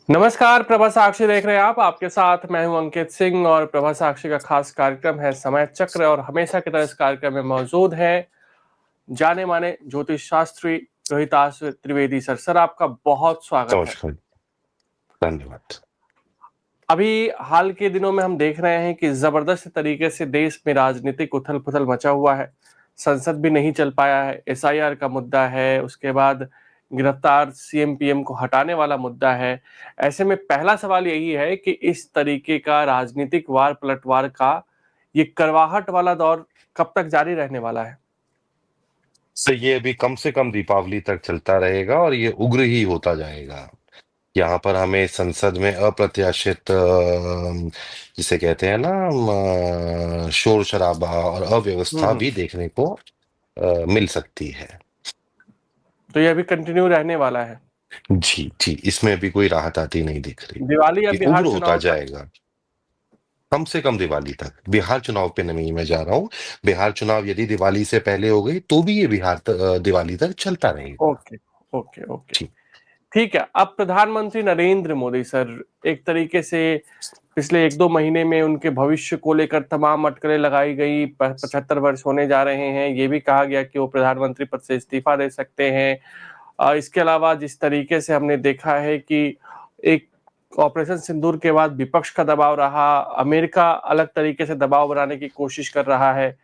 नमस्कार, प्रभा साक्षी देख रहे हैं आप। आपके साथ मैं हूं अंकित सिंह और प्रभा साक्षी का खास कार्यक्रम है समय चक्र। और हमेशा की तरह इस कार्यक्रम में मौजूद है जाने माने ज्योतिष शास्त्री रोहिताश त्रिवेदी सर। सर, आपका बहुत स्वागत है। नमस्कार, धन्यवाद। अभी हाल के दिनों में हम देख रहे हैं कि जबरदस्त तरीके से देश में राजनीतिक उथल पुथल मचा हुआ है। संसद भी नहीं चल पाया है, एसआईआर का मुद्दा है, उसके बाद गिरफ्तार सीएम पीएम को हटाने वाला मुद्दा है। ऐसे में पहला सवाल यही है कि इस तरीके का राजनीतिक वार पलटवार का ये करवाहट वाला दौर कब तक जारी रहने वाला है? तो ये अभी कम से कम दीपावली तक चलता रहेगा और ये उग्र ही होता जाएगा। यहाँ पर हमें संसद में अप्रत्याशित जिसे कहते हैं ना शोर शराबा और अव्यवस्था हम्म। भी देखने को मिल सकती है। तो ये अभी कंटिन्यू रहने वाला है। जी जी, इसमें अभी कोई राहत आती नहीं दिख रही। दिवाली या ये बिहार उग्र होता चुनाव तक? जाएगा कम से कम दिवाली तक। बिहार चुनाव पे नहीं मैं जा रहा हूँ। बिहार चुनाव यदि दिवाली से पहले हो गई तो भी ये दिवाली तक चलता रहेगा। Okay, okay, okay. जी। ठीक है। अब प्रधानमंत्री नरेंद्र मोदी सर, एक तरीके से पिछले 1-2 महीने में उनके भविष्य को लेकर तमाम अटकलें लगाई गई। 75 वर्ष होने जा रहे हैं, ये भी कहा गया कि वो प्रधानमंत्री पद से इस्तीफा दे सकते हैं। इसके अलावा जिस तरीके से हमने देखा है कि एक ऑपरेशन सिंदूर के बाद विपक्ष का दबाव रहा, अमेरिका अलग तरीके से दबाव बनाने की कोशिश कर रहा है।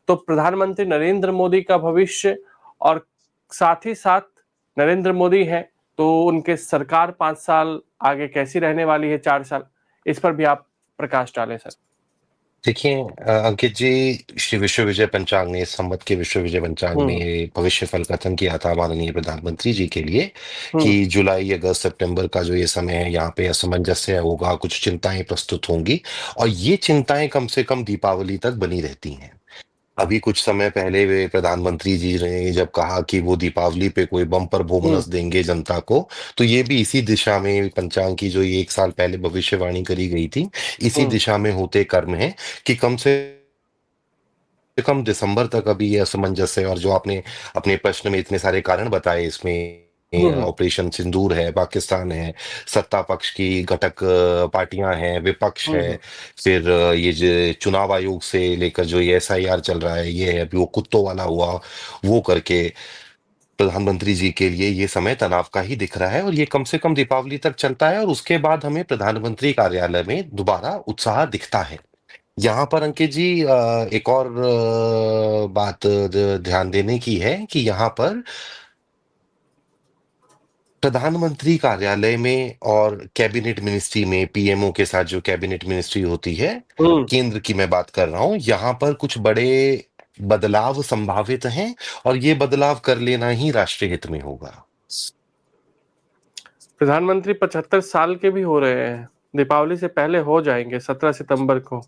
तो प्रधानमंत्री नरेंद्र मोदी का भविष्य और साथ ही साथ नरेंद्र मोदी है तो उनके सरकार 5 साल आगे कैसी रहने वाली है, 4 साल, इस पर भी आप प्रकाश डालें सर। देखिए अंकित जी, श्री विश्व विजय पंचांग ने, इस संवत के विश्व विजय पंचांग ने हम्म। भविष्य फल कथन किया था माननीय प्रधानमंत्री जी के लिए हम्म। कि जुलाई अगस्त सितंबर का जो ये समय है यहाँ पे असमंजस्य होगा, कुछ चिंताएं प्रस्तुत होंगी और ये चिंताएं कम से कम दीपावली तक बनी रहती हैं। अभी कुछ समय पहले वे प्रधानमंत्री जी ने जब कहा कि वो दीपावली पे कोई बम्पर हम्म। बोनस देंगे जनता को, तो ये भी इसी दिशा में पंचांग की जो ये 1 साल पहले भविष्यवाणी करी गई थी, इसी हम्म। दिशा में होते कर्म है कि कम से कम दिसंबर तक अभी ये असमंजस है। और जो आपने अपने प्रश्न में इतने सारे कारण बताए इसमें, हम्म। ऑपरेशन सिंदूर है, पाकिस्तान है, सत्ता पक्ष की घटक पार्टियां हैं, विपक्ष हम्म। है, फिर ये जो चुनाव आयोग से लेकर जो ये एसआईआर चल रहा है, ये है अभी वो कुत्तों वाला हुआ, वो करके प्रधानमंत्री जी के लिए ये समय तनाव का ही दिख रहा है और ये कम से कम दीपावली तक चलता है और उसके बाद हमें प्रधानमंत्री कार्यालय में दोबारा उत्साह दिखता है। यहाँ पर अंकित जी एक और बात ध्यान देने की है कि यहाँ पर प्रधानमंत्री कार्यालय में और कैबिनेट मिनिस्ट्री में पीएमओ के साथ जो कैबिनेट मिनिस्ट्री होती है, हम्म। केंद्र की मैं बात कर रहा हूँ, यहाँ पर कुछ बड़े बदलाव संभावित हैं और ये बदलाव कर लेना ही राष्ट्रीय हित में होगा। प्रधानमंत्री 75 साल के भी हो रहे हैं, दीपावली से पहले हो जाएंगे 17 सितंबर को।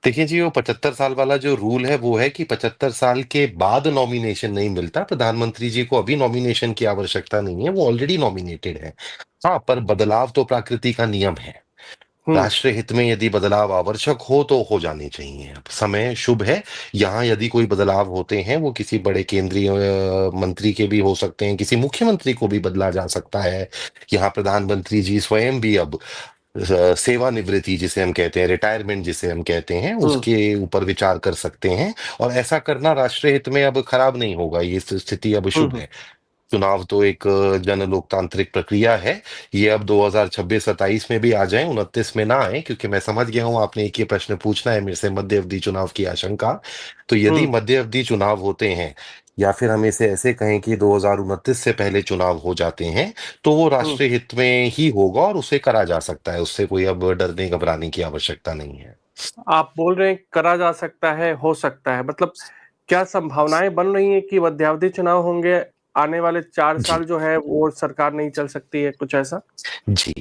देखिए जी, वो 75 साल वाला जो रूल है वो है कि 75 साल के बाद नॉमिनेशन नहीं मिलता। प्रधानमंत्री जी को अभी नॉमिनेशन की आवश्यकता नहीं है, वो ऑलरेडी नॉमिनेटेड है। हाँ, पर बदलाव तो प्रकृति का नियम है। हम्म। राष्ट्रीय हित में यदि बदलाव आवश्यक हो तो हो जाने चाहिए। अब समय शुभ है। यहाँ यदि कोई बदलाव होते हैं वो किसी बड़े केंद्रीय मंत्री के भी हो सकते हैं, किसी मुख्यमंत्री को भी बदला जा सकता है। यहाँ प्रधानमंत्री जी स्वयं भी अब सेवानिवृत्ति जिसे हम कहते हैं, रिटायरमेंट जिसे हम कहते हैं, हम्म। उसके ऊपर विचार कर सकते हैं और ऐसा करना राष्ट्रीय हित में अब खराब नहीं होगा। ये स्थिति अब शुभ हम्म। है। चुनाव तो एक जन लोकतांत्रिक प्रक्रिया है। ये अब 2026-27 में भी आ जाए, 29 में ना आए, क्योंकि मैं समझ गया हूं आपने एक ये प्रश्न पूछना है मेरे से, मध्य अवधि चुनाव की आशंका। तो यदि हम्म। मध्य अवधि चुनाव होते हैं या फिर हम इसे ऐसे कहें कि 2029 से पहले चुनाव हो जाते हैं, तो वो हम्म। राष्ट्रीय हित में ही होगा और उसे करा जा सकता है। उससे कोई अब डरने घबराने की आवश्यकता नहीं है। आप बोल रहे हैं करा जा सकता है, हो सकता है, मतलब क्या संभावनाएं बन रही हैं कि मध्यावधि चुनाव होंगे? आने वाले 4 साल जी जो है वो सरकार नहीं चल सकती है, कुछ ऐसा? जी,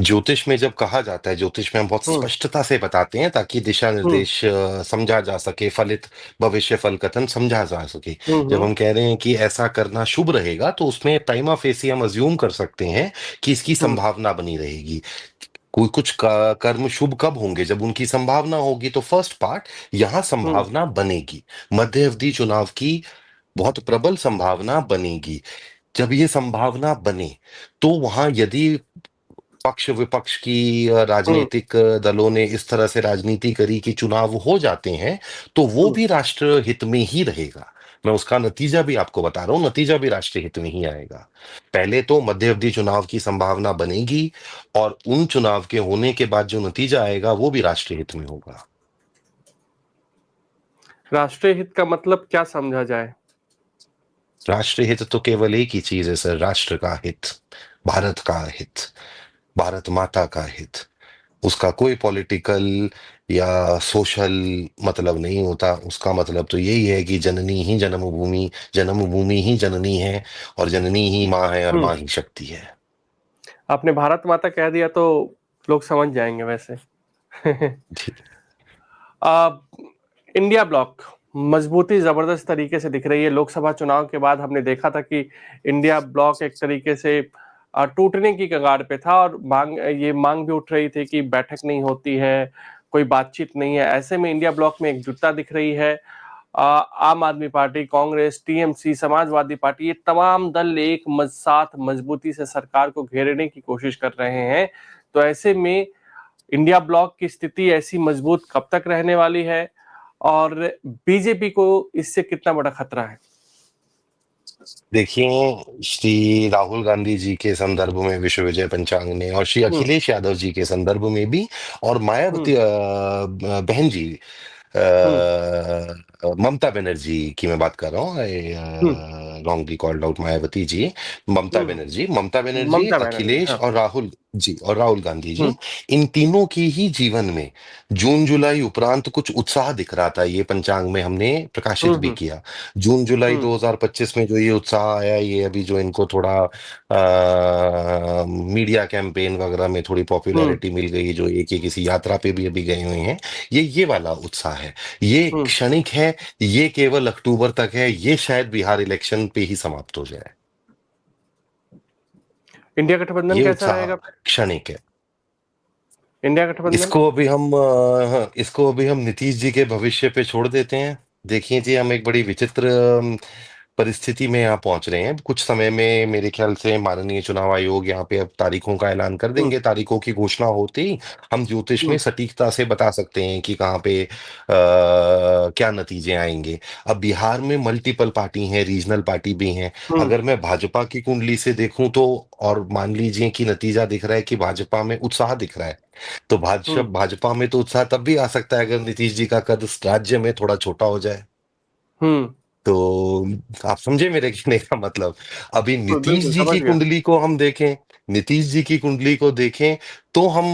ज्योतिष में जब कहा जाता है, ज्योतिष में हम बहुत हम्म। स्पष्टता से बताते हैं ताकि दिशा हम्म। निर्देश समझा जा सके, फलित भविष्य फल कथन समझा जा सके। जब हम्म। हम कह रहे हैं कि ऐसा करना शुभ रहेगा तो उसमें प्राइमा फेसी हम अज्यूम कर सकते हैं कि इसकी हम्म। संभावना बनी रहेगी। कोई कुछ कर्म शुभ कब होंगे? जब उनकी संभावना होगी। तो फर्स्ट पार्ट, यहाँ हम्म। संभावना बनेगी। मध्य अवधि चुनाव की बहुत प्रबल संभावना बनेगी। जब ये संभावना बने, तो वहां यदि पक्ष विपक्ष की हुँ, राजनीतिक दलों ने इस तरह से राजनीति करी कि चुनाव हो जाते हैं, तो वो हुँ। भी राष्ट्र हित में ही रहेगा। मैं उसका नतीजा भी आपको बता रहा हूँ, नतीजा भी राष्ट्र हित में ही आएगा। पहले तो मध्य अवधि चुनाव की संभावना बनेगी, और उन चुनाव के होने के बाद जो नतीजा आएगा वो भी राष्ट्र हित में होगा। राष्ट्रीय हित का मतलब क्या समझा जाए? राष्ट्रीय हित तो केवल एक ही चीज है सर, राष्ट्र का हित, भारत का हित, भारत माता का हित। उसका कोई पॉलिटिकल या सोशल मतलब नहीं होता। उसका मतलब तो यही है कि जननी ही जन्मभूमि, जन्मभूमि ही जननी है, और जननी ही माँ है, और हुँ, माँ ही शक्ति है। आपने भारत माता कह दिया तो लोग समझ जाएँगे वैसे। जी। अ, इंडिया ब्लॉक मजबूती जबरदस्त तरीके से दिख रही है। लोकसभा चुनाव के बाद हमने देखा था कि इंडिया ब्लॉक एक तरीके से टूटने की कगार पे था और ये मांग भी उठ रही थी कि बैठक नहीं होती है, कोई बातचीत नहीं है। ऐसे में इंडिया ब्लॉक में एकजुटता दिख रही है। आम आदमी party, Congress, TMC, Samajwadi party, ये तमाम दल साथ मजबूती से सरकार को घेरने की कोशिश कर रहे हैं। तो ऐसे में इंडिया ब्लॉक की स्थिति ऐसी मजबूत कब तक रहने वाली है और बीजेपी को इससे कितना बड़ा खतरा है? देखिए, श्री राहुल गांधी जी के संदर्भ में विश्व विजय पंचांग ने, और श्री हम्म, अखिलेश यादव जी के संदर्भ में भी, और हम्म, मायावती बहन जी, हम्म, ममता बनर्जी की मैं बात कर रहा हम्म, हूँ, wrongly called out Mayawati ji, Mamata Banerjee, Mamata Banerjee, Akhilesh हाँ। और राहुल जी, और राहुल गांधी जी, हम्म, इन तीनों की ही जीवन में जून जुलाई उपरांत कुछ उत्साह दिख रहा था। ये पंचांग में हमने प्रकाशित भी हम्म, किया। जून जुलाई हम्म, 2025 में जो ये उत्साह आया, ये अभी जो इनको थोड़ा मीडिया कैंपेन वगैरह में थोड़ी हम्म, पॉपुलैरिटी मिल गई, जो एक ये किसी यात्रा पे भी अभी गए हुए हैं, ये वाला उत्साह है। ये हम्म। क्षणिक है, ये केवल अक्टूबर तक है, ये शायद बिहार इलेक्शन पे ही समाप्त हो जाए। इंडिया गठबंधन ये कैसा उत्साह रहेगा? क्षणिक है। इंडिया गठबंधन। इसको अभी हम नीतीश जी के भविष्य पे छोड़ देते हैं। देखिए जी, हम एक बड़ी विचित्र परिस्थिति में यहाँ पहुंच रहे हैं। कुछ समय में मेरे ख्याल से माननीय चुनाव आयोग यहाँ पे अब तारीखों का ऐलान कर हम्म, देंगे। तारीखों की घोषणा होते ही हम ज्योतिष हम्म, में सटीकता से बता सकते हैं कि कहाँ पे क्या नतीजे आएंगे। अब बिहार में मल्टीपल पार्टी हैं, रीजनल पार्टी भी हैं। हम्म, अगर मैं भाजपा की कुंडली से देखूं तो, और मान लीजिए कि नतीजा दिख रहा है कि भाजपा में उत्साह दिख रहा है, तो हम्म, भाजपा में तो उत्साह तब भी आ सकता है अगर नीतीश जी का कद राज्य में थोड़ा छोटा हो जाए। हम्म। तो आप समझे मेरे कहने का मतलब। अभी बिल्कुल, नीतीश बिल्कुल जी समझ की गया। कुंडली को हम देखें, नीतीश जी की कुंडली को देखें, तो हम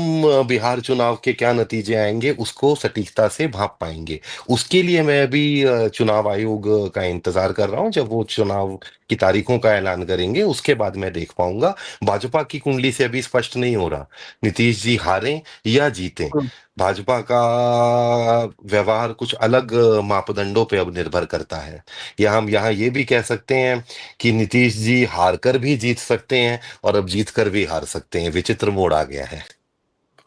बिहार चुनाव के क्या नतीजे आएंगे उसको सटीकता से भांप पाएंगे। उसके लिए मैं अभी चुनाव आयोग का इंतजार कर रहा हूं। जब वो चुनाव की तारीखों का ऐलान करेंगे उसके बाद मैं देख पाऊंगा। भाजपा की कुंडली से अभी स्पष्ट नहीं हो रहा नीतीश जी हारें या जीतें। हम्म, भाजपा का व्यवहार कुछ अलग मापदंडों पे अब निर्भर करता है। या हम यहाँ ये भी कह सकते हैं कि नीतीश जी हार कर भी जीत सकते हैं, और अब जीत कर भी हार सकते हैं। विचित्र मोड़ आ गया है।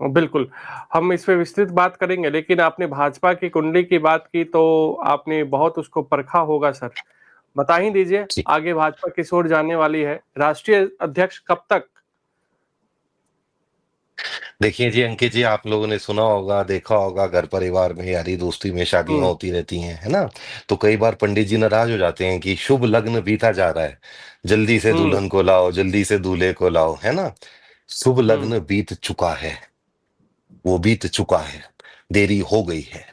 बिल्कुल। हम इस पे विस्तृत बात करेंगे, लेकिन आपने भाजपा की कुंडली की बात की तो आपने बहुत उसको परखा होगा सर। बता ही दीजिए जी। आगे भाजपा किस ओर जाने वाली है? राष्ट्रीय अध्यक्ष कब तक? देखिए जी अंकित जी, आप लोगों ने सुना होगा, देखा होगा, घर परिवार में यारी दोस्ती में शादियां हम्म, होती रहती हैं, है ना। तो कई बार पंडित जी नाराज हो जाते हैं कि शुभ लग्न बीता जा रहा है, जल्दी से हम्म, दुल्हन को लाओ, जल्दी से दूल्हे को लाओ, है ना। शुभ हम्म, लग्न बीत चुका है, वो बीत चुका है, देरी हो गई है।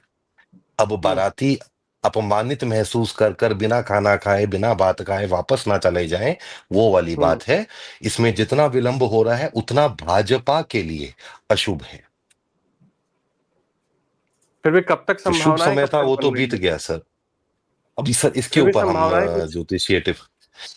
अब हम्म, बाराती अपमानित महसूस कर कर बिना खाना खाए, बिना बात खाए वापस ना चले जाएं, वो वाली हम्म। बात है। इसमें जितना विलंब हो रहा है उतना भाजपा के लिए अशुभ है। फिर भी कब तक जो शुभ संभावनाएं समय कब था तक वो तो बन रही बीत है? गया सर। अभी सर इसके फिर भी ऊपर हम संभावनाएं कुछ।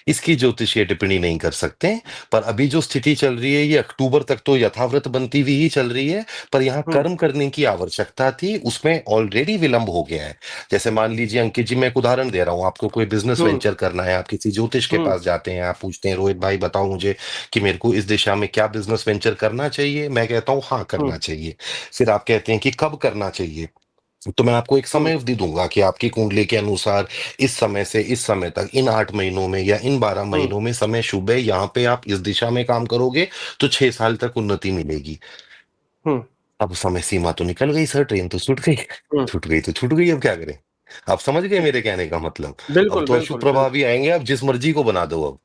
इसकी ज्योतिषीय टिप्पणी नहीं कर सकते। पर अभी जो स्थिति चल रही है ये अक्टूबर तक तो यथावत बनती हुई ही चल रही है। पर यहाँ हम्म, कर्म करने की आवश्यकता थी, उसमें ऑलरेडी विलंब हो गया है। जैसे मान लीजिए अंकित जी, मैं एक उदाहरण दे रहा हूँ आपको। कोई बिजनेस हम्म, वेंचर करना है, आप किसी ज्योतिष के हम्म, पास जाते हैं, आप पूछते हैं रोहित भाई बताओ मुझे कि मेरे को इस दिशा में क्या बिजनेस वेंचर करना चाहिए। मैं कहता हूँ हाँ हम्म, करना चाहिए। फिर आप कहते हैं कि कब करना चाहिए। तो मैं आपको एक हम्म। समय अवधि दूंगा कि आपकी कुंडली के अनुसार इस समय से इस समय तक, इन 8 महीनों में या इन 12 महीनों में समय शुभ है, यहाँ पे आप इस दिशा में काम करोगे तो 6 साल तक उन्नति मिलेगी। हम्म। अब समय सीमा तो निकल गई सर, ट्रेन तो छूट गई। हम्म। छूट गई तो छूट गई, अब क्या करें? आप समझ गए मेरे कहने का मतलब? अब बिल्कुल तो अशुभ बिल्कुल प्रभाव बिल्कुल। भी आएंगे, आप जिस मर्जी को बना दो अब।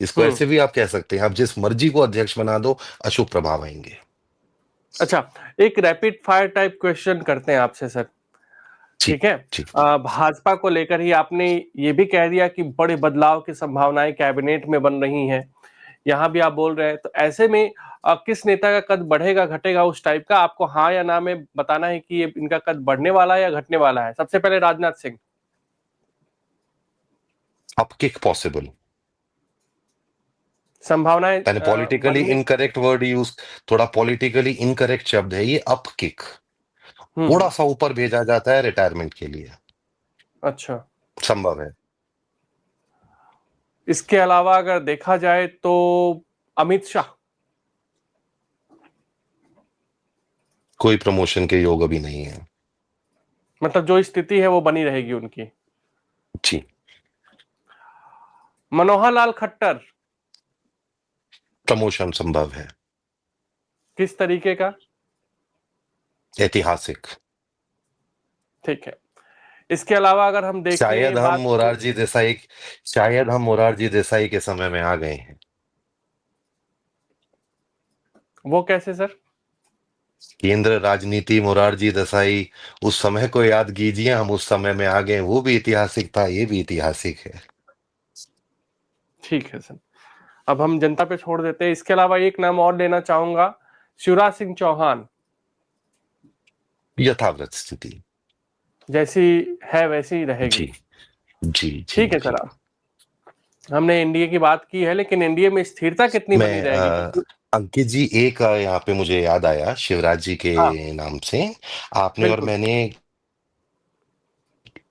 इसको हम्म। ऐसे भी आप कह सकते हैं, आप जिस मर्जी को अध्यक्ष बना दो, अशुभ प्रभाव आएंगे। अच्छा, एक रैपिड फायर टाइप क्वेश्चन करते हैं आपसे सर। जी ठीक है। जी। भाजपा को लेकर ही आपने ये भी कह दिया कि बड़े बदलाव की संभावनाएं कैबिनेट में बन रही हैं, यहाँ भी आप बोल रहे हैं, तो ऐसे में किस नेता का कद बढ़ेगा घटेगा उस टाइप का, आपको हाँ या ना में बताना है कि ये इनका कद बढ़ने वाला है या घटने वाला है। सबसे पहले राजनाथ सिंह। अपकिक पॉसिबल। संभावनाएं मैंने पॉलिटिकली बनने। इनकरेक्ट वर्ड यूज, थोड़ा पॉलिटिकली इनकरेक्ट शब्द है ये, अपकिक। थोड़ा हम्म। सा ऊपर भेजा जाता है रिटायरमेंट के लिए। अच्छा, संभव है। इसके अलावा अगर देखा जाए तो अमित शाह। कोई प्रमोशन के योग अभी नहीं है। मतलब जो स्थिति है वो बनी रहेगी उनकी। जी। मनोहर लाल खट्टर। प्रमोशन संभव है। किस तरीके का? ऐतिहासिक। ठीक है। इसके अलावा अगर हम शायद देखें हम बात को। मोरारजी देसाई शायद हम मोरारजी देसाई के समय में आ गए हैं। वो कैसे सर? केंद्र राजनीति मोरारजी देसाई, उस समय को याद कीजिए, हम उस समय में आ गए, वो भी ऐतिहासिक था, ये भी ऐतिहासिक है। ठीक है सर, अब हम जनता पे छोड़ देते हैं। इसके अलावा एक नाम और लेना चाहूंगा, शिवराज सिंह चौहान। यथावत स्थिति। जैसी है वैसी ही रहेगी। जी जी जी ठीक है जी। सर, अब हमने एनडीए की बात की है, लेकिन एनडीए में स्थिरता कितनी बनी मैं रहेगी क्योंकि। अंकित जी, एक यहाँ पे मुझे याद आया शिवराज जी के हाँ। नाम से। आपने और बिल्कुल। मैंने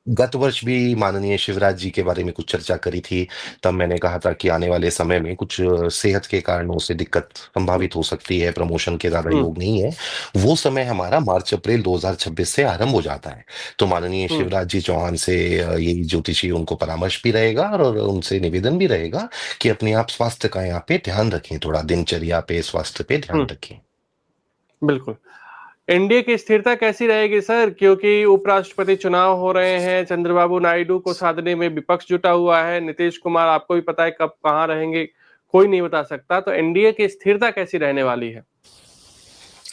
गत वर्ष भी माननीय शिवराज जी के बारे में कुछ चर्चा करी थी। तब मैंने कहा था कि आने वाले समय में कुछ सेहत के कारणों से दिक्कत हम्म। संभावित हो सकती है, प्रमोशन के ज्यादा हम्म। योग नहीं है। वो समय हमारा मार्च अप्रैल 2026 से आरंभ हो जाता है। तो माननीय हम्म। शिवराज जी चौहान से यही ज्योतिषी उनको परामर्श भी रहेगा और उनसे निवेदन भी रहेगा कि अपने आप स्वास्थ्य का यहाँ पे ध्यान रखें, थोड़ा दिनचर्या पे, स्वास्थ्य पे ध्यान हम्म। रखें। बिल्कुल। एनडीए की स्थिरता कैसी रहेगी सर, क्योंकि उपराष्ट्रपति चुनाव हो रहे हैं, चंद्रबाबू नायडू को साधने में विपक्ष जुटा हुआ है, नीतीश कुमार आपको भी पता है कब कहाँ रहेंगे, कोई नहीं बता सकता, तो एनडीए की स्थिरता कैसी रहने वाली है?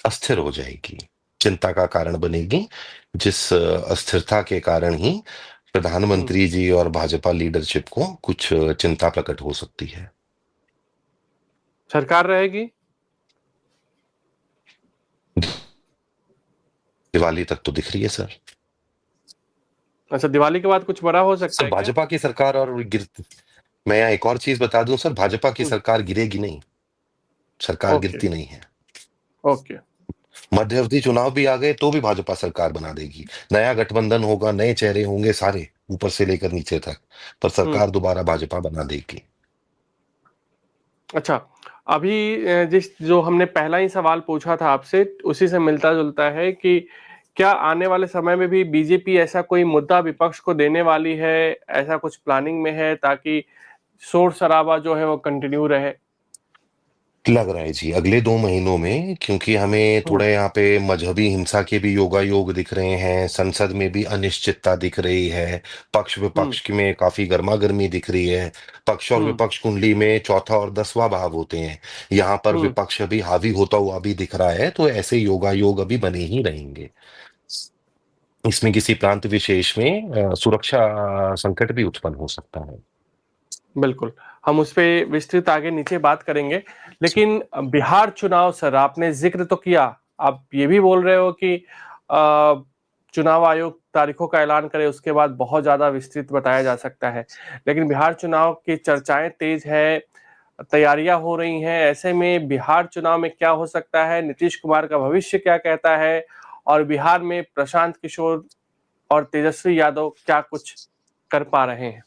अस्थिर हो जाएगी, चिंता का कारण बनेगी। जिस अस्थिरता के कारण ही हम्म। प्रधानमंत्री जी और भाजपा लीडरशिप को कुछ चिंता प्रकट हो सकती है। सरकार रहेगी। दिवाली तक तो दिख रही है सर। अच्छा, दिवाली के बाद कुछ बड़ा हो सकता सर है क्या? भाजपा की सरकार और गिर मैं यहाँ एक और चीज बता दूं सर, भाजपा की हम्म। सरकार गिरेगी नहीं, सरकार ओके। गिरती नहीं है। ओके। मध्य अवधि चुनाव भी आ गए तो भी भाजपा सरकार बना देगी। नया गठबंधन होगा, नए चेहरे होंगे सारे, ऊपर से लेकर नीचे तक, पर हम्म। सरकार दोबारा भाजपा बना देगी। अच्छा, अभी जिस जो हमने पहला ही सवाल पूछा था आपसे उसी से मिलता जुलता है कि क्या आने वाले समय में भी बीजेपी ऐसा कोई मुद्दा विपक्ष को देने वाली है, ऐसा कुछ प्लानिंग में है ताकि शोर शराबा जो है वो कंटिन्यू रहे? लग रहा है जी अगले 2 महीनों में, क्योंकि हमें हम्म। थोड़ा यहाँ पे मजहबी हिंसा के भी योगायोग दिख रहे हैं, संसद में भी अनिश्चितता दिख रही है, पक्ष हम्म। विपक्ष में काफी गर्मा गर्मी दिख रही है। पक्ष और हम्म। विपक्ष कुंडली में चौथा और 10वां भाव होते हैं, यहाँ पर हम्म। विपक्ष अभी हावी होता हुआ भी दिख रहा है, तो ऐसे योगायोग अभी बने ही रहेंगे। इसमें किसी प्रांत विशेष में सुरक्षा संकट भी उत्पन्न हो सकता है। बिल्कुल, हम उस पे विस्तृत आगे नीचे बात करेंगे। लेकिन बिहार चुनाव सर, आपने जिक्र तो किया, आप ये भी बोल रहे हो कि चुनाव आयोग तारीखों का ऐलान करे उसके बाद बहुत ज्यादा विस्तृत बताया जा सकता है, लेकिन बिहार चुनाव की चर्चाएं तेज है, तैयारियां हो रही हैं, ऐसे में बिहार चुनाव में क्या हो सकता है, नीतीश कुमार का भविष्य क्या कहता है, और बिहार में प्रशांत किशोर और तेजस्वी यादव क्या कुछ कर पा रहे हैं?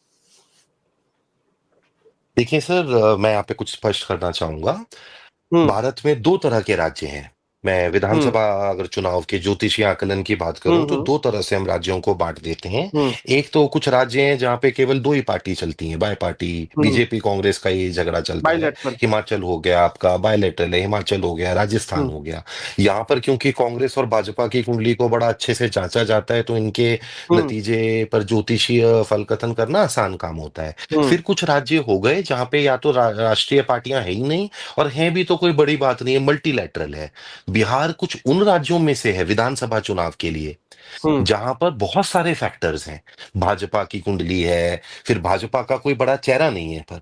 देखिए सर, मैं यहाँ पे कुछ स्पष्ट करना चाहूंगा। हम्म। भारत में दो तरह के राज्य हैं, मैं हुँ, विधानसभा अगर चुनाव के ज्योतिषीय आकलन की बात हुँ, करूं तो हुँ, दो तरह से हम राज्यों को बांट देते हैं। हुँ, एक तो कुछ राज्य हैं जहां पे केवल दो ही पार्टी चलती है, बाय पार्टी, हुँ, बीजेपी कांग्रेस का ये झगड़ा चलता है। बाइलेटरल। हिमाचल हो गया आपका बायलेटरल है, हिमाचल हो गया, राजस्थान हुँ, हो गया। यहाँ पर क्योंकि कांग्रेस और भाजपा की कुंडली को बड़ा अच्छे से जांचा जाता है तो इनके हुँ, नतीजे पर ज्योतिषीय फल कथन करना आसान काम होता है। हुँ, फिर कुछ राज्य हो गए जहां पे या तो राष्ट्रीय पार्टियां है ही नहीं, और हैं भी तो कोई बड़ी बात नहीं है, मल्टीलैटरल है। बिहार कुछ उन राज्यों में से है विधानसभा चुनाव के लिए हुँ, जहां पर बहुत सारे फैक्टर्स हैं। भाजपा की कुंडली है, फिर भाजपा का कोई बड़ा चेहरा नहीं है, पर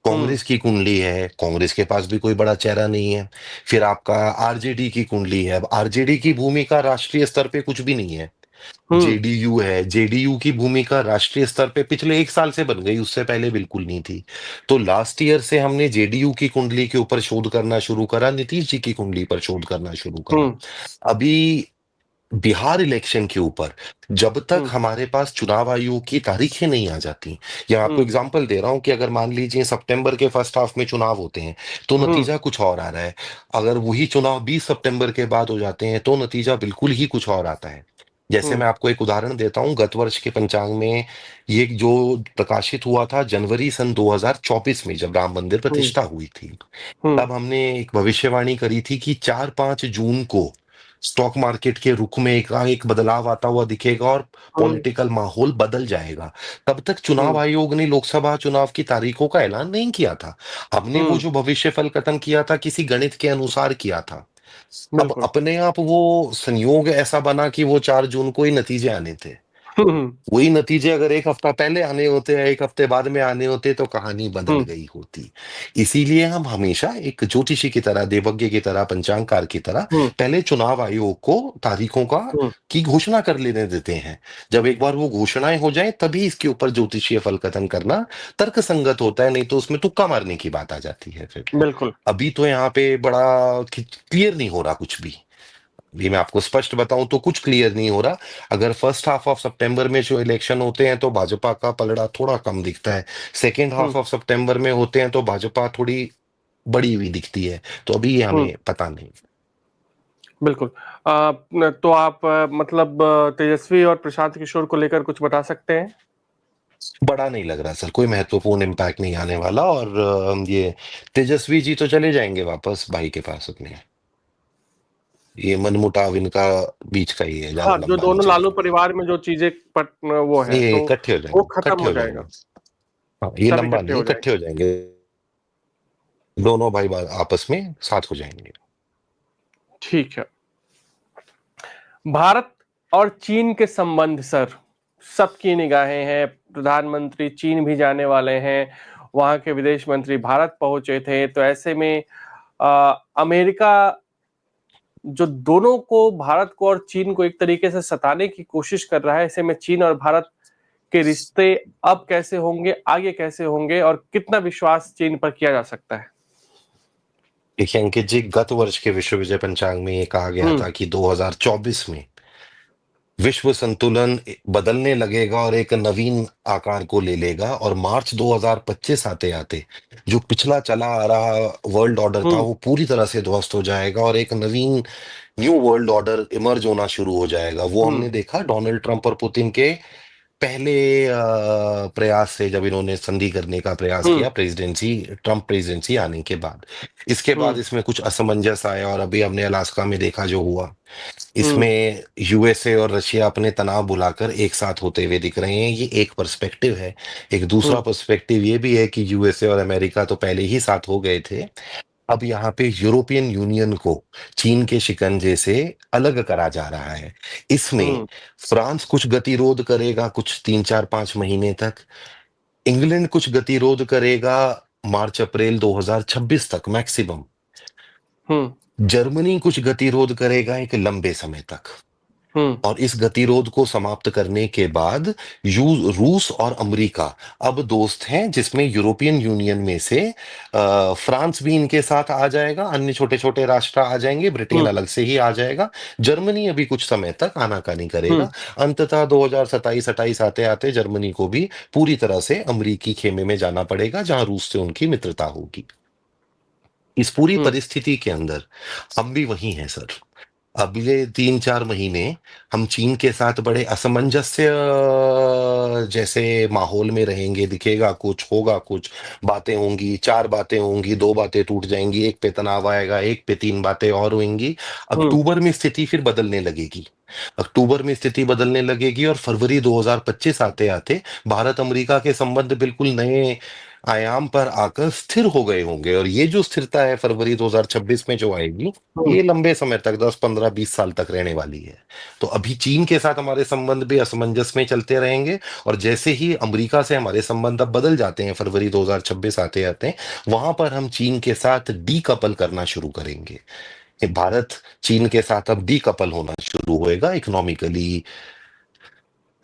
हुँ, कांग्रेस की कुंडली है, कांग्रेस के पास भी कोई बड़ा चेहरा नहीं है। फिर आपका आरजेडी की कुंडली है, अब आरजेडी की भूमिका राष्ट्रीय स्तर पे कुछ भी नहीं है। हुँ, जेडीयू है, जेडीयू की भूमिका राष्ट्रीय स्तर पे पिछले 1 साल से बन गई, उससे पहले बिल्कुल नहीं थी। तो लास्ट ईयर से हमने जेडीयू की कुंडली के ऊपर शोध करना शुरू करा, नीतीश जी की कुंडली पर शोध करना शुरू करा। हुँ, अभी बिहार इलेक्शन के ऊपर जब तक हुँ, हमारे पास चुनाव आयोग की तारीखें नहीं आ जाती, या आपको हुँ, एग्जांपल दे रहा हूं कि अगर मान लीजिए सितंबर के फर्स्ट हाफ में चुनाव होते हैं तो हुँ, नतीजा कुछ और आ रहा है। अगर वही चुनाव 20 सितंबर के बाद हो जाते हैं तो नतीजा बिल्कुल ही कुछ और आता है। जैसे हुँ, मैं आपको एक उदाहरण देता हूं, गत वर्ष के पंचांग में ये जो प्रकाशित हुआ था जनवरी सन 2024 में, जब राम मंदिर हुँ, प्रतिष्ठा हुई थी, हुँ, तब हमने एक भविष्यवाणी करी थी कि 4-5 जून को स्टॉक मार्केट के रुख में एक बदलाव आता हुआ दिखेगा और हुँ, पॉलिटिकल माहौल बदल जाएगा। तब तक चुनाव हुँ, आयोग ने लोकसभा चुनाव की तारीखों का ऐलान नहीं किया था। हमने वो हुँ, जो भविष्य फल कथन किया था किसी गणित के अनुसार किया था। अब बिल्कुल। अपने आप वो संयोग ऐसा बना कि वो 4 जून को ही नतीजे आने थे। हुँ, हुँ, वही नतीजे अगर 1 हफ्ता पहले आने होते या 1 हफ्ते बाद में आने होते तो कहानी बदल हुँ, गई होती। इसीलिए हम हमेशा एक ज्योतिषी की तरह, देवज्ञ की तरह, पंचांगकार की तरह हुँ, पहले चुनाव आयोग को तारीखों का हुँ, की घोषणा कर लेने देते हैं। जब एक बार वो घोषणाएं हो जाएं तभी इसके ऊपर ज्योतिषीय फल कथन करना तर्क संगत होता है, नहीं तो उसमें तुक्का मारने की बात आ जाती है फिर। बिल्कुल। अभी तो यहाँ पे बड़ा क्लियर नहीं हो रहा कुछ भी। ये मैं आपको स्पष्ट बताऊं तो कुछ क्लियर नहीं हो रहा। अगर फर्स्ट हाफ ऑफ सितंबर में जो इलेक्शन होते हैं तो भाजपा का पलड़ा थोड़ा कम दिखता है, सेकेंड हुँ, हाफ ऑफ सितंबर में होते हैं तो भाजपा थोड़ी बड़ी हुई दिखती है। तो अभी ये हुँ, हमें पता नहीं। बिल्कुल। न तो आप मतलब तेजस्वी और प्रशांत किशोर को लेकर कुछ बता सकते हैं? बड़ा नहीं लग रहा सर, कोई महत्वपूर्ण इम्पैक्ट नहीं आने वाला। और ये तेजस्वी जी तो चले जाएंगे वापस भाई के पास अपने। ये मनमुटाव इनका बीच का ही है, ज्यादा हाँ, जो लंबा नहीं दोनों लालू चलेगा। परिवार में जो चीज़ें वो है, ये तो इकट्ठे हो वो जाएंगे, खत्म इकट्ठे हो हो जाएंगे। जाएगा, हाँ, ये सब लंबा इकट्ठे नहीं, हो इकट्ठे हो जाएँगे। जाएंगे। दोनों भाई आपस में साथ हो जाएंगे। ठीक है। भारत और चीन के संबंध सर, सबकी निगाहें हैं, प्रधानमंत्री चीन भी जाने वाले हैं, वहाँ के विदेश मंत्री भारत पहुँचे थे, तो ऐसे में अमेरिका जो दोनों को, भारत को और चीन को एक तरीके से सताने की कोशिश कर रहा है, ऐसे में चीन और भारत के रिश्ते अब कैसे होंगे, आगे कैसे होंगे और कितना विश्वास चीन पर किया जा सकता है? देखिए अंकित जी, गत वर्ष के विश्व विजय पंचांग में ये कहा गया हुँ, था कि 2024 में विश्व संतुलन बदलने लगेगा और एक नवीन आकार को ले लेगा, और मार्च 2025 आते आते जो पिछला चला आ रहा वर्ल्ड ऑर्डर था हुँ, वो पूरी तरह से ध्वस्त हो जाएगा और एक नवीन न्यू वर्ल्ड ऑर्डर इमर्ज होना शुरू हो जाएगा। वो हुँ, हमने देखा डोनाल्ड ट्रंप और पुतिन के पहले प्रयास से, जब इन्होंने संधि करने का प्रयास हुँ, किया प्रेसिडेंसी, ट्रंप प्रेसिडेंसी आने के बाद। इसके बाद हुँ, इसमें कुछ असमंजस आया और अभी हमने अलास्का में देखा जो हुआ। हुँ, इसमें यूएसए और रशिया अपने तनाव बुलाकर एक साथ होते हुए दिख रहे हैं, ये एक पर्सपेक्टिव है। एक दूसरा हुँ, पर्सपेक्टिव ये भी है कि यूएसए और अमेरिका तो पहले ही साथ हो गए थे। अब यहाँ पे यूरोपियन यूनियन को चीन के शिकंजे से अलग करा जा रहा है। इसमें हुँ, फ्रांस कुछ गतिरोध करेगा कुछ 3-4-5 महीने तक, इंग्लैंड कुछ गतिरोध करेगा मार्च अप्रैल 2026 तक मैक्सिमम, हुँ, जर्मनी कुछ गतिरोध करेगा एक लंबे समय तक। हुँ, और इस गतिरोध को समाप्त करने के बाद रूस और अमेरिका अब दोस्त हैं, जिसमें यूरोपियन यूनियन में से फ्रांस भी इनके साथ आ जाएगा, अन्य छोटे छोटे राष्ट्र आ जाएंगे, ब्रिटेन हुँ, अलग से ही आ जाएगा। जर्मनी अभी कुछ समय तक आनाकानी हुँ, करेगा। अंततः 2027-28 आते आते जर्मनी को भी पूरी तरह से अमरीकी खेमे में जाना पड़ेगा जहां रूस से उनकी मित्रता होगी। इस पूरी हम्म परिस्थिति के अंदर हम भी वही हैं सर। अगले 3-4 महीने हम चीन के साथ बड़े असमंजस्य जैसे माहौल में रहेंगे। दिखेगा कुछ, होगा कुछ, बातें होंगी, 4 बातें होंगी, 2 बातें टूट जाएंगी, एक पे तनाव आएगा, एक पे 3 बातें और होंगी। हम्म अक्टूबर में स्थिति फिर बदलने लगेगी। अक्टूबर में स्थिति बदलने लगेगी और फरवरी 2025 आते आते भारत अमेरिका के संबंध बिल्कुल नए आयाम पर आकर स्थिर हो गए होंगे। और ये जो स्थिरता है फरवरी 2026 में जो आएगी, हम्म ये लंबे समय तक 10-15-20 साल तक रहने वाली है। तो अभी चीन के साथ हमारे संबंध भी असमंजस में चलते रहेंगे। और जैसे ही अमेरिका से हमारे संबंध अब बदल जाते हैं फरवरी 2026 आते आते, वहां पर हम चीन के साथ डीकपल करना शुरू करेंगे। भारत चीन के साथ अब डीकपल होना शुरू होएगा, इकोनॉमिकली,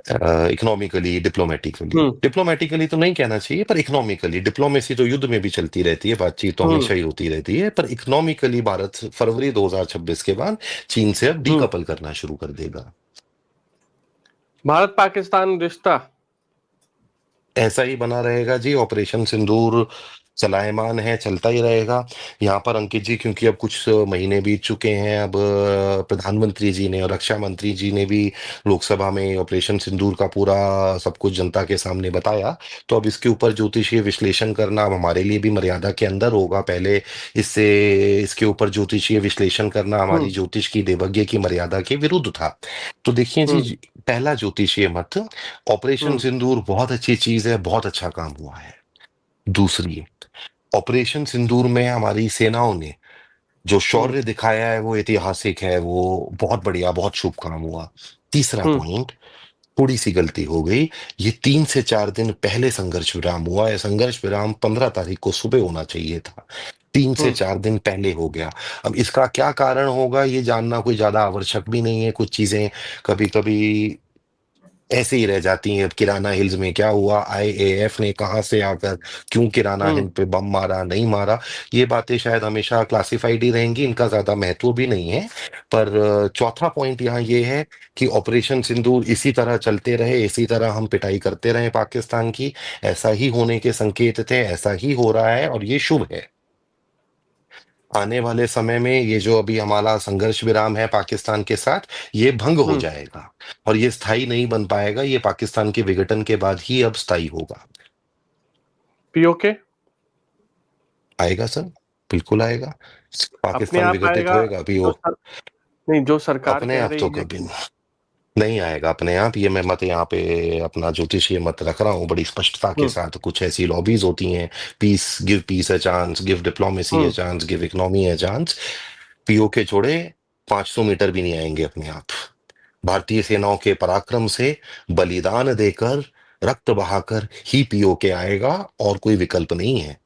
इकोनॉमिकली, डिप्लोमेटिकली। हम्म डिप्लोमेटिकली तो नहीं कहना चाहिए, पर इकोनॉमिकली, डिप्लोमेसी तो युद्ध में भी चलती रहती है, बातचीत तो हम्म हमेशा ही होती रहती है, पर इकोनॉमिकली भारत फरवरी 2026 के बाद चीन से अब हम्म डीकपल करना शुरू कर देगा। भारत पाकिस्तान रिश्ता। ऐसा ही बना रहेगा जी। ऑपरेशन सिंदूर चलायमान है, चलता ही रहेगा। यहाँ पर अंकित जी, क्योंकि अब कुछ महीने बीत चुके हैं, अब प्रधानमंत्री जी ने और रक्षा मंत्री जी ने भी लोकसभा में ऑपरेशन सिंदूर का पूरा सब कुछ जनता के सामने बताया। तो अब इसके ऊपर ज्योतिषीय विश्लेषण करना अब हमारे लिए भी मर्यादा के अंदर होगा। पहले इससे इसके ऊपर ज्योतिषीय विश्लेषण करना हमारी हम्म ज्योतिष की, देवज्ञ की मर्यादा के विरुद्ध था। तो देखिए जी, हम्म पहला ज्योतिषीय मत, ऑपरेशन हम्म सिंदूर बहुत अच्छी चीज है, बहुत अच्छा काम हुआ है। दूसरी, ऑपरेशन सिंदूर में हमारी सेनाओं ने जो हम्म शौर्य दिखाया है वो ऐतिहासिक है, वो बहुत बढ़िया, बहुत शुभ काम हुआ। तीसरा हम्म पॉइंट, थोड़ी सी गलती हो गई। ये 3 से 4 दिन पहले संघर्ष विराम हुआ है। संघर्ष विराम 15 तारीख को सुबह होना चाहिए था, तीन से हम्म चार दिन पहले हो गया। अब इसका क्या कारण होगा ये जानना कोई ज्यादा आवश्यक भी नहीं है। कुछ चीजें कभी कभी ऐसे ही रह जाती हैं। अब किराना हिल्स में क्या हुआ, आईएएफ ने कहां से आकर क्यों किराना हम्म हिल पे बम मारा, नहीं मारा, ये बातें शायद हमेशा क्लासिफाइड ही रहेंगी, इनका ज्यादा महत्व भी नहीं है। पर चौथा पॉइंट यहाँ ये है कि ऑपरेशन सिंदूर इसी तरह चलते रहे, इसी तरह हम पिटाई करते रहे पाकिस्तान की। ऐसा ही होने के संकेत थे, ऐसा ही हो रहा है और ये शुभ है। आने वाले समय में ये जो अभी हमारा संघर्ष विराम है पाकिस्तान के साथ, ये भंग हो हम्म जाएगा और ये स्थायी नहीं बन पाएगा। ये पाकिस्तान के विघटन के बाद ही अब स्थायी होगा। पीओके आएगा सर, बिल्कुल आएगा। अपने पाकिस्तान आप विघटित आएगा। होएगा अभी जो वो। सर, नहीं, जो सरकार अपने कह आप तो रही है कभी कि नहीं आएगा अपने आप। ये मैं मत यहाँ पे अपना ज्योतिषीय मत रख रहा हूँ बड़ी स्पष्टता के हम्म साथ। कुछ ऐसी लॉबीज होती हैं, peace, give peace a chance, give diplomacy a hmm chance, give economy a chance. PoK छोड़े 500 मीटर भी नहीं आएंगे अपने आप। भारतीय सेनाओं के पराक्रम से बलिदान देकर, रक्त बहाकर ही पीओके आएगा, और कोई विकल्प नहीं है।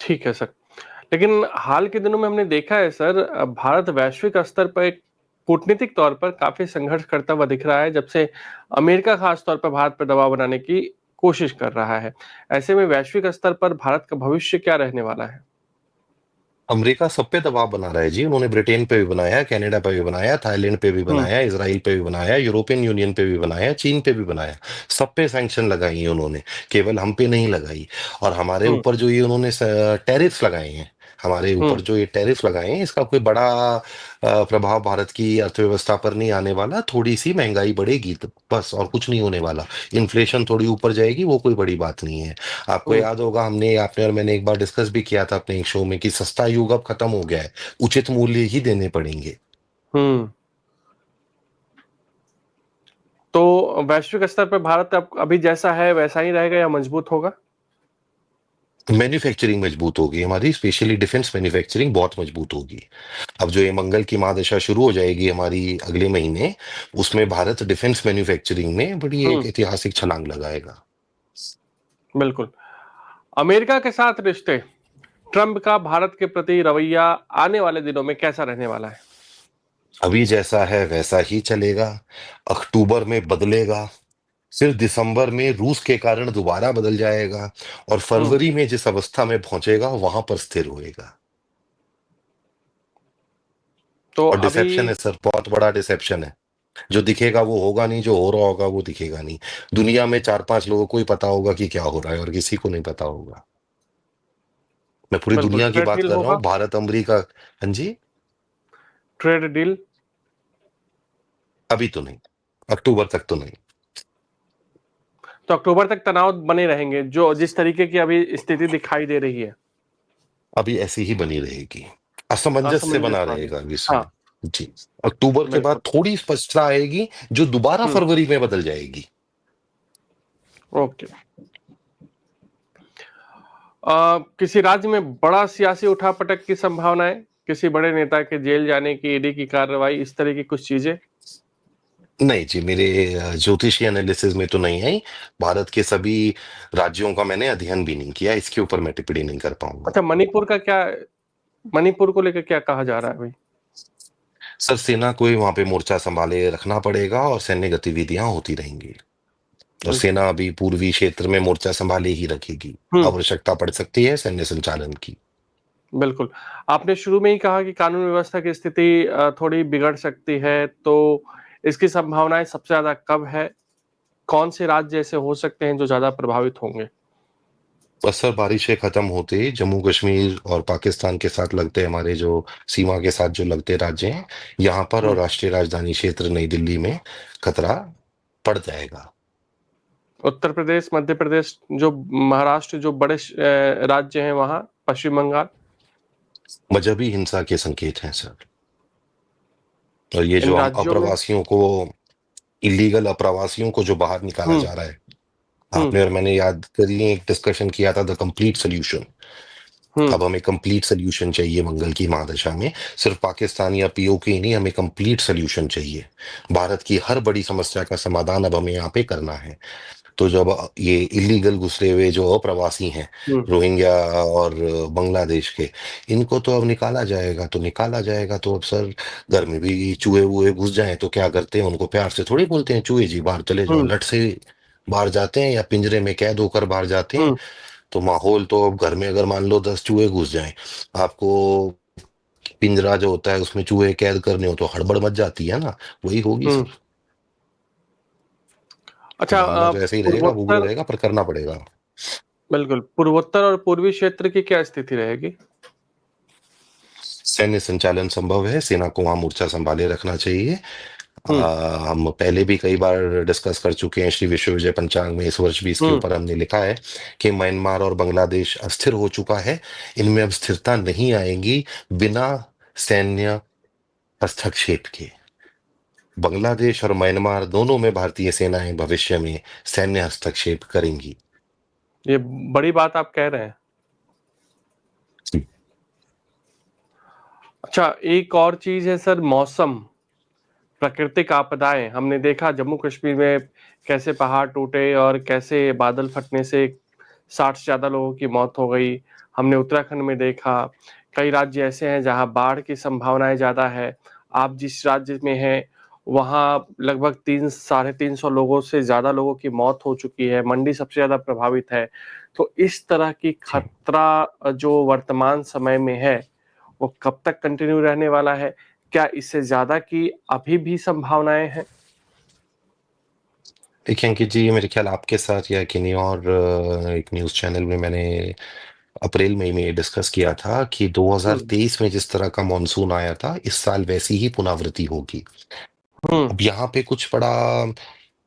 ठीक है सर। लेकिन हाल के दिनों में हमने देखा है सर, भारत वैश्विक स्तर पर एक कूटनीतिक तौर पर काफी संघर्ष करता हुआ दिख रहा है, जब से अमेरिका खास तौर पर भारत पर दबाव बनाने की कोशिश कर रहा है। ऐसे में वैश्विक स्तर पर भारत का भविष्य क्या रहने वाला है? अमेरिका सब पे दबाव बना रहा है जी। उन्होंने ब्रिटेन पे भी बनाया, कनाडा पे भी बनाया, थाईलैंड पे भी हम्म बनाया, इसराइल पे भी बनाया, यूरोपियन यूनियन पे भी बनाया, चीन पे भी बनाया। सब पे सैंक्शन लगाई है उन्होंने, केवल हम पे नहीं लगाई। और हमारे हम्म ऊपर जो ये उन्होंने टैरिफ्स लगाए हैं, हमारे ऊपर हम्म जो ये टैरिफ लगाए हैं, इसका कोई बड़ा प्रभाव भारत की अर्थव्यवस्था पर नहीं आने वाला। थोड़ी सी महंगाई बढ़ेगी तो बस, और कुछ नहीं होने वाला। इन्फ्लेशन थोड़ी ऊपर जाएगी, वो कोई बड़ी बात नहीं है। आपको हम्म याद होगा, आपने और मैंने एक बार डिस्कस भी किया था अपने एक शो में, कि सस्ता युग अब खत्म हो गया है, उचित मूल्य ही देने पड़ेंगे। हम्म। तो वैश्विक स्तर पर भारत अब अभी जैसा है वैसा ही रहेगा या मजबूत होगा? मैन्युफैक्चरिंग मजबूत होगी हमारी, स्पेशली डिफेंस मैन्युफैक्चरिंग बहुत मजबूत होगी। अब जो ये मंगल की महादशा शुरू हो जाएगी हमारी अगले महीने, उसमें भारत डिफेंस मैन्युफैक्चरिंग में बड़ी एक हम्म ऐतिहासिक छलांग लगाएगा। बिल्कुल। अमेरिका के साथ रिश्ते, ट्रंप का भारत के प्रति रवैया आने वाले दिनों में कैसा रहने वाला है? अभी जैसा है वैसा ही चलेगा। अक्टूबर में बदलेगा, फिर दिसंबर में रूस के कारण दोबारा बदल जाएगा, और हम्म फरवरी में जिस अवस्था में पहुंचेगा वहां पर स्थिर होएगा। तो और अभी डिसेप्शन है सर, बहुत बड़ा डिसेप्शन है। जो दिखेगा वो होगा नहीं, जो हो रहा होगा वो दिखेगा नहीं। दुनिया में 4-5 लोगों को ही पता होगा कि क्या हो रहा है, और किसी को नहीं पता होगा। मैं पूरी बिल्कुल, दुनिया की ट्रेड बात डील कर रहा होगा? हूँ, भारत, अमेरिका। हाँ जी। Trade deal? अभी तो नहीं, अक्टूबर तक तो नहीं। तो अक्टूबर तक तनाव बने रहेंगे, जो जिस तरीके की अभी स्थिति दिखाई दे रही है। अभी ऐसी ही बनी रहेगी, असमंजस असमंजस बना वाली। रहेगा विश्व हाँ, में। जी। अक्टूबर के बाद बिल्कुल। थोड़ी स्पष्टता आएगी, जो दोबारा हुँ, फरवरी में बदल जाएगी। ओके। किसी राज्य में बड़ा सियासी उठापटक की संभावना है? किसी बड़े नेता के जेल जाने की, ईडी की कार्रवाई, इस तरह की कुछ चीजें? नहीं जी, मेरे ज्योतिषी एनालिसिस में तो नहीं आई। भारत के सभी राज्यों का मैंने अध्ययन भी नहीं किया, इसके ऊपर मैं टिप्पणी नहीं कर पाऊंगा। अच्छा, मणिपुर का क्या? मणिपुर को लेकर क्या कहा जा रहा है भाई? सर, सेना को ही वहां पे मोर्चा संभाले रखना पड़ेगा और सैन्य गतिविधियां होती रहेंगी। और हम्म। सेना अभी पूर्वी क्षेत्र में मोर्चा संभाले ही रखेगी। हम्म, आवश्यकता पड़ सकती है सैन्य संचालन की। बिल्कुल। आपने शुरू में ही कहा कि कानून व्यवस्था की स्थिति थोड़ी बिगड़ सकती है, तो इसकी संभावनाएं सबसे ज्यादा कब है? कौन से राज्य ऐसे हो सकते हैं जो ज्यादा प्रभावित होंगे? अक्सर बारिशें खत्म होते ही जम्मू कश्मीर और पाकिस्तान के साथ लगते हमारे जो सीमा के साथ जो लगते राज्य हैं, यहाँ पर और हम्म। राष्ट्रीय राजधानी क्षेत्र नई दिल्ली में खतरा पड़ जाएगा। उत्तर प्रदेश, मध्य प्रदेश, जो महाराष्ट्र, जो बड़े राज्य हैं वहां, पश्चिम बंगाल, मजहबी हिंसा के संकेत हैं सर। और ये इन जो हम राज्यों में। अप्रवासियों को, इलीगल अप्रवासियों को जो बाहर निकाला हम्म। जा रहा है, हम्म। आपने और मैंने याद करिए एक डिस्कशन किया था, द कंप्लीट सोल्यूशन। हम्म। अब हमें कंप्लीट सोल्यूशन चाहिए मंगल की महादशा में। सिर्फ पाकिस्तान या पीओके ही नहीं, हमें कंप्लीट सोल्यूशन चाहिए। भारत की हर बड़ी समस्या का समाधान अब हमें यहाँ पे करना है। तो जब ये इलीगल घुसरे हुए जो अप्रवासी हैं, हम्म। रोहिंग्या और बांग्लादेश के, इनको तो अब निकाला जाएगा, तो निकाला जाएगा तो अब सर, घर में भी चूहे वूहे घुस जाएं तो क्या करते हैं? उनको प्यार से थोड़ी बोलते हैं चूहे जी बाहर चले जाओ, हम्म। लट से बाहर जाते हैं या पिंजरे में कैद होकर बाहर जाते हैं। हम्म। तो माहौल तो अब घर में अगर मान लो 10 चूहे घुस जाएं, आपको पिंजरा जो होता है उसमें चूहे कैद करने हो तो हड़बड़ मच जाती है ना। वही होगी हम्म। सर। तो अच्छा, मामला तो ऐसे ही रहेगा, उग्र पूर्वोत्तर। रहेगा, पर करना पड़ेगा। बिल्कुल, पूर्वोत्तर और पूर्वी क्षेत्र की क्या स्थिति रहेगी? सैन्य संचालन संभव है, सेना को वहां मोर्चा संभाले रखना चाहिए। हम्म। हम पहले भी कई बार डिस्कस कर चुके हैं, श्री विश्व विजय पंचांग में इस वर्ष भी इसके हम्म। ऊपर हमने लिखा है कि म्यांमार और बांग्लादेश अस्थिर हो चुका है। इनमें अब स्थिरता नहीं आएगी बिना सैन्य हस्तक्षेप के। बांग्लादेश और म्यांमार दोनों में भारतीय सेनाएं भविष्य में सैन्य हस्तक्षेप करेंगी। ये बड़ी बात आप कह रहे हैं। अच्छा, एक और चीज है सर, मौसम, प्राकृतिक आपदाएं। हमने देखा जम्मू कश्मीर में कैसे पहाड़ टूटे और कैसे बादल फटने से 60 से ज्यादा लोगों की मौत हो गई। हमने उत्तराखंड में देखा। कई राज्य ऐसे हैं जहां बाढ़ की संभावनाएं ज्यादा है। आप जिस राज्य में हैं वहां लगभग 300-350 लोगों से ज्यादा लोगों की मौत हो चुकी है। मंडी सबसे ज्यादा प्रभावित है। तो इस तरह की जी। खतरा जो वर्तमान समय में है, वो कब तक कंटिन्यू रहने वाला है? क्या इससे ज्यादा की अभी भी संभावनाएं हैं? देखिए अंकित जी, मेरे ख्याल आपके साथ या किन्हीं और एक न्यूज़ चैनल में मैंने अप्रैल मई में ये डिस्कस किया था कि हम्म। 2023 में जिस तरह का मॉनसून आया था, इस साल वैसी ही पुनरावृत्ति होगी। हम्म। अब यहाँ पे कुछ बड़ा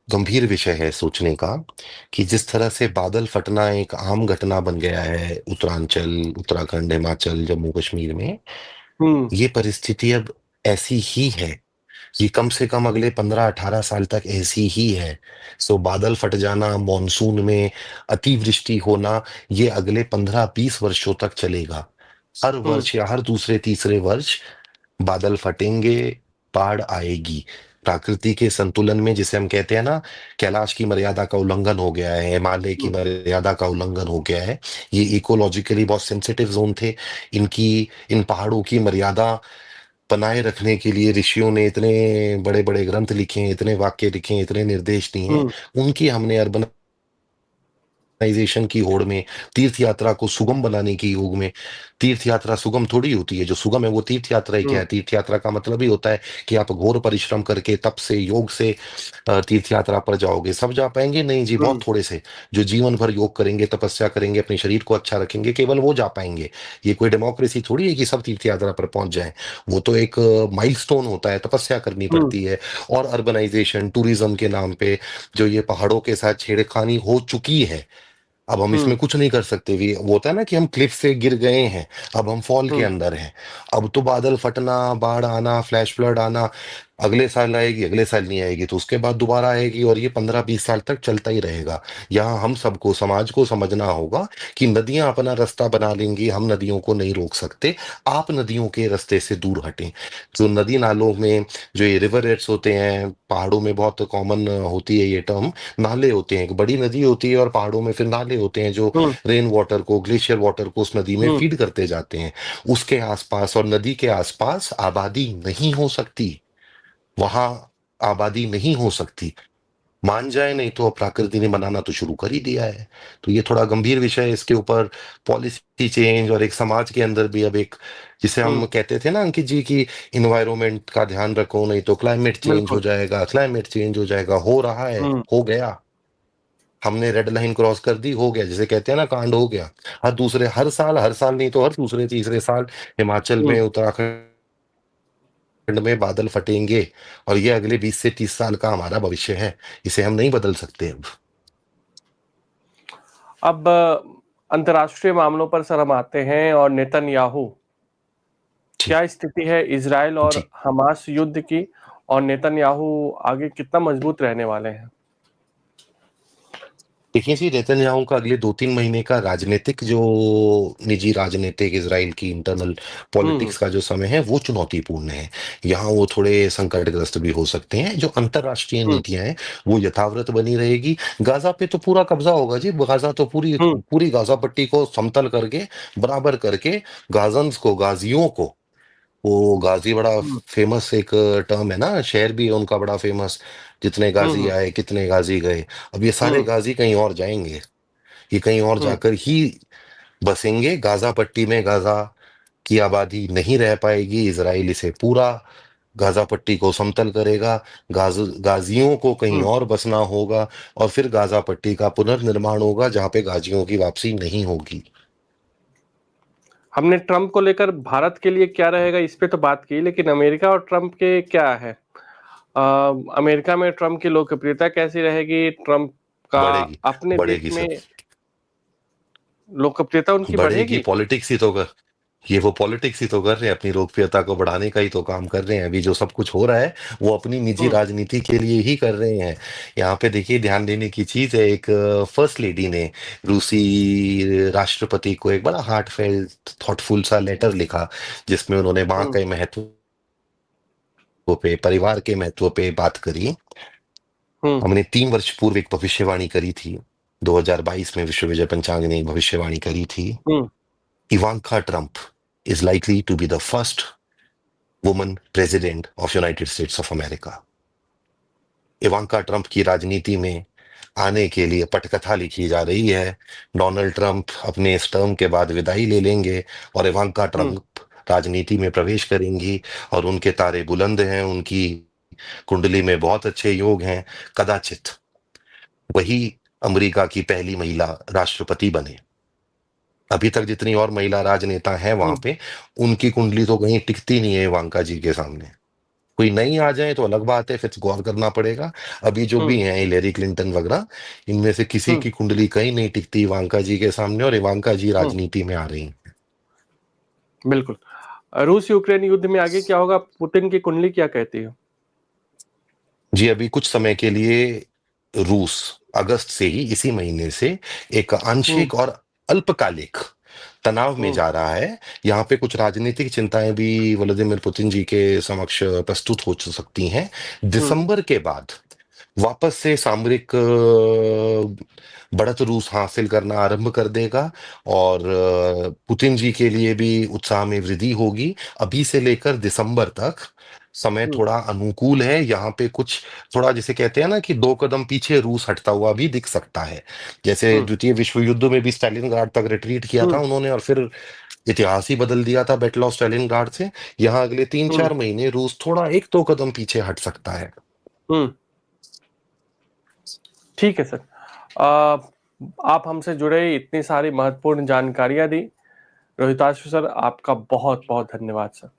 गंभीर विषय है सोचने का, कि जिस तरह से बादल फटना एक आम घटना बन गया है उत्तरांचल, उत्तराखंड, हिमाचल, जम्मू कश्मीर में, हम्म। ये परिस्थिति अब ऐसी ही है। ये कम से कम अगले 15-18 साल तक ऐसी ही है। सो बादल फट जाना, मॉनसून में अतिवृष्टि होना, ये अगले 15-20 वर्षों तक चलेगा। हर हम्म। वर्ष या हर दूसरे तीसरे वर्ष बादल फटेंगे, बाढ़ आएगी। प्रकृति के संतुलन में, जिसे हम कहते हैं ना, कैलाश की मर्यादा का उल्लंघन हो गया है, हिमालय की हम्म। मर्यादा का उल्लंघन हो गया है। ये इकोलॉजिकली बहुत सेंसिटिव जोन थे। इनकी, इन पहाड़ों की मर्यादा बनाए रखने के लिए ऋषियों ने इतने बड़े बड़े ग्रंथ लिखे हैं, इतने वाक्य लिखे हैं, इतने निर्देश दिए हैं। हम्म। उनकी हमने अर्बन ऑर्गेनाइजेशन की होड़ में, तीर्थ यात्रा को सुगम बनाने की योग में, तीर्थ यात्रा सुगम थोड़ी होती है, जो सुगम है वो तीर्थ यात्रा ही क्या हुँ, है? तीर्थ यात्रा का मतलब ही होता है कि आप घोर परिश्रम करके तप से, योग से तीर्थ यात्रा पर जाओगे। सब जा पाएंगे? नहीं जी, बहुत हुँ, थोड़े से। जो जीवन भर योग करेंगे, तपस्या करेंगे, अपने शरीर को अच्छा रखेंगे, केवल वो जा पाएंगे। ये कोई डेमोक्रेसी थोड़ी है कि सब तीर्थ यात्रा पर पहुंच जाएं। वो तो एक माइलस्टोन होता है, तपस्या करनी हुँ, पड़ती है। और अर्बनाइजेशन, टूरिज्म के नाम पे जो ये पहाड़ों के साथ छेड़खानी हो चुकी है, अब हम हुँ, इसमें कुछ नहीं कर सकते। भी वो होता है ना कि हम क्लिफ से गिर गए हैं, अब हम फॉल के हुँ, अंदर हैं। अब तो बादल फटना, बाढ़ आना, फ्लैश फ्लड आना अगले साल आएगी, अगले साल नहीं आएगी तो उसके बाद दोबारा आएगी, और ये 15-20 साल तक चलता ही रहेगा। यहाँ हम सबको, समाज को समझना होगा कि नदियां अपना रास्ता बना लेंगी, हम नदियों को नहीं रोक सकते। आप नदियों के रास्ते से दूर हटें। जो नदी नालों में, जो ये रिवरेट्स होते हैं, पहाड़ों में बहुत कॉमन होती है ये टर्म। नाले होते हैं, एक बड़ी नदी होती है और पहाड़ों में फिर नाले होते हैं जो हुँ, रेन वाटर को, ग्लेशियर वाटर को उस नदी में हुँ, फीड करते जाते हैं। उसके आसपास और नदी के आसपास आबादी नहीं हो सकती, वहां आबादी नहीं हो सकती। मान जाए नहीं तो, अब प्रकृति ने बनाना तो शुरू कर ही दिया है। तो ये थोड़ा गंभीर विषय है, इसके ऊपर पॉलिसी चेंज और एक समाज के अंदर भी अब एक, जिसे हम हुँ, कहते थे ना अंकित जी की, इन्वायरमेंट का ध्यान रखो नहीं तो क्लाइमेट चेंज हो बिल्कुल। जाएगा, क्लाइमेट चेंज हो जाएगा, हो रहा है, हुँ, हो गया। हमने रेड लाइन क्रॉस कर दी, हो गया, जिसे कहते हैं ना कांड हो गया। हर साल नहीं तो हर दूसरे तीसरे साल हिमाचल हुँ। में, उत्तराखंड में बादल फटेंगे। और ये अगले 20 से 30 साल का हमारा भविष्य है, इसे हम नहीं बदल सकते अब। अब अंतर्राष्ट्रीय मामलों पर सर हम आते हैं और नेतन्याहू, जी। क्या स्थिति है इज़राइल और जी, हमास युद्ध की, और नेतन्याहू आगे कितना मजबूत रहने वाले हैं? देखिए जी, नेतन्याहू का अगले 2-3 महीने का राजनीतिक जो, निजी राजनीतिक, इसराइल की इंटरनल हुँ, हुँ, पॉलिटिक्स का जो समय है वो चुनौतीपूर्ण है। यहाँ वो थोड़े संकटग्रस्त भी हो सकते हैं। जो अंतर्राष्ट्रीय हुँ, नीतियां हैं वो यथावत बनी रहेगी। गाजा पे तो पूरा कब्जा होगा जी। गाजा तो पूरी हुँ, पूरी गाजा पट्टी को समतल करके, बराबर करके, गाजन्स को, गाजियों को, वो गाजी बड़ा हुँ, फेमस एक टर्म है ना, शहर भी है उनका बड़ा फेमस। जितने हुँ, गाजी हुँ, आए, कितने गाजी गए, अब ये सारे हुँ, गाजी कहीं और जाएंगे। ये कहीं और हुँ, जाकर ही बसेंगे। गाजा पट्टी में गाजा की आबादी नहीं रह पाएगी। इसराइल इसे पूरा गाजा पट्टी को समतल करेगा। गाजियों को कहीं हुँ। और बसना होगा, और फिर गाजा पट्टी का पुनर्निर्माण होगा जहां पे गाजियों की वापसी नहीं होगी। हमने ट्रम्प को लेकर भारत के लिए क्या रहेगा इस पे तो बात की, लेकिन अमेरिका और ट्रम्प के क्या है? अमेरिका में ट्रम्प की लोकप्रियता कैसी रहेगी? ट्रम्प का बढ़ेगी, अपने देश बढ़ेगी में सर, लोकप्रियता उनकी बढ़ेगी। बढ़ेगी? पॉलिटिक्स ही तो कर, ये वो पॉलिटिक्स ही तो कर रहे हैं, अपनी लोकप्रियता को बढ़ाने का ही तो काम कर रहे हैं। अभी जो सब कुछ हो रहा है वो अपनी निजी हुँ, राजनीति के लिए ही कर रहे हैं। यहाँ पे देखिए, ध्यान देने की चीज है, एक फर्स्ट लेडी ने रूसी राष्ट्रपति को एक बड़ा हार्टफेल्ट, थॉटफुल सा लेटर लिखा, जिसमें उन्होंने माँ हुँ, के महत्व पे, परिवार के महत्व पे बात करी। हुँ, हमने 3 वर्ष पूर्व एक भविष्यवाणी करी थी, 2022 में विश्व विजय पंचांग ने एक भविष्यवाणी करी थी। हुँ, Ivanka Trump is likely to be the first woman president of United States of America. Ivanka Trump की राजनीति में आने के लिए पटकथा लिखी जा रही है। डोनाल्ड ट्रंप अपने इस टर्म के बाद विदाई ले लेंगे और इवांका हुँ, ट्रंप राजनीति में प्रवेश करेंगी। और उनके तारे बुलंद हैं, उनकी कुंडली में बहुत अच्छे योग हैं। कदाचित वही अमेरिका की पहली महिला राष्ट्रपति बने। अभी तक जितनी और महिला राजनेता हैं वहां हुँ, पे, उनकी कुंडली तो कहीं टिकती नहीं है इवांका जी के सामने। कोई नई आ जाए तो अलग बात है, फिर गौर करना पड़ेगा। अभी जो हुँ, भी हैं हिलेरी क्लिंटन वगैरह, इनमें से किसी हुँ, की कुंडली कहीं नहीं टिकती इवांका जी के सामने, और इवांका जी हुँ, राजनीति में आ रही हैं। बिल्कुल। रूस यूक्रेन युद्ध में आगे क्या होगा? पुतिन की कुंडली क्या कहती है? जी, अभी कुछ समय के लिए रूस अगस्त से ही, इसी महीने से, एक हुँ, आंशिक और अल्पकालिक तनाव में हुँ, जा रहा है। यहाँ पे कुछ राजनीतिक चिंताएं भी व्लादिमीर पुतिन जी के समक्ष प्रस्तुत हो सकती हैं। हुँ, दिसंबर के बाद वापस से सामरिक बढ़त रूस हासिल करना आरंभ कर देगा और पुतिन जी के लिए भी उत्साह में वृद्धि होगी। अभी से लेकर दिसंबर तक समय हम्म। थोड़ा अनुकूल है। यहाँ पे कुछ थोड़ा जिसे कहते हैं ना कि 2 कदम पीछे रूस हटता हुआ भी दिख सकता है। जैसे हम्म। द्वितीय विश्व युद्ध में भी स्टालिनग्राड तक रिट्रीट किया था हम्म। उन्होंने और फिर इतिहास ही बदल दिया था बैटल ऑफ स्टालिनग्राड से। यहाँ अगले तीन हम्म। चार महीने रूस थोड़ा 1-2 कदम पीछे हट सकता है। हम्म। ठीक है सर। आप हमसे जुड़े, इतनी सारी महत्वपूर्ण जानकारियां दी। रोहिताशु सर, आपका बहुत बहुत धन्यवाद सर।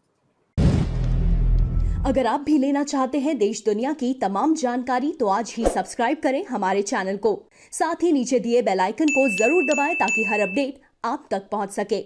अगर आप भी लेना चाहते हैं देश दुनिया की तमाम जानकारी तो आज ही सब्सक्राइब करें हमारे चैनल को। साथ ही नीचे दिए बेल आइकन को जरूर दबाएं ताकि हर अपडेट आप तक पहुंच सके।